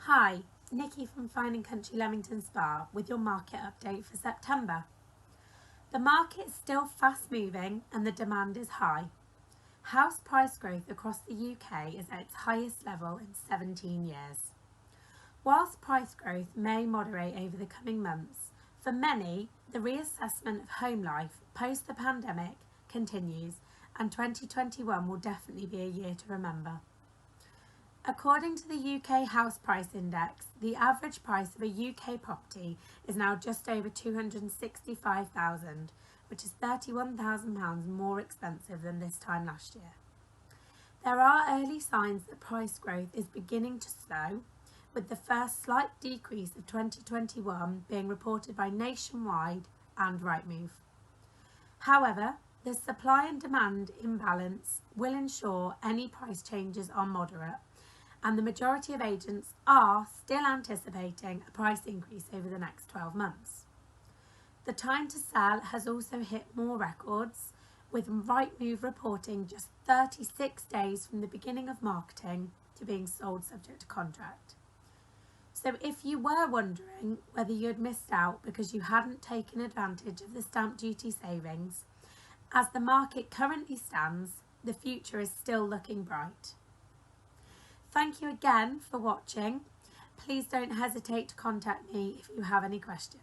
Hi, Nicky from Fine & Country Leamington Spa with your market update for September. The market is still fast moving and the demand is high. House price growth across the UK is at its highest level in 17 years. Whilst price growth may moderate over the coming months, for many, the reassessment of home life post the pandemic continues, and 2021 will definitely be a year to remember. According to the UK House Price Index, the average price of a UK property is now just over £265,000, which is £31,000 more expensive than this time last year. There are early signs that price growth is beginning to slow, with the first slight decrease of 2021 being reported by Nationwide and Rightmove. However, the supply and demand imbalance will ensure any price changes are moderate, and the majority of agents are still anticipating a price increase over the next 12 months. The time to sell has also hit more records, with Rightmove reporting just 36 days from the beginning of marketing to being sold subject to contract. So if you were wondering whether you had missed out because you hadn't taken advantage of the stamp duty savings, as the market currently stands, the future is still looking bright. Thank you again for watching. Please don't hesitate to contact me if you have any questions.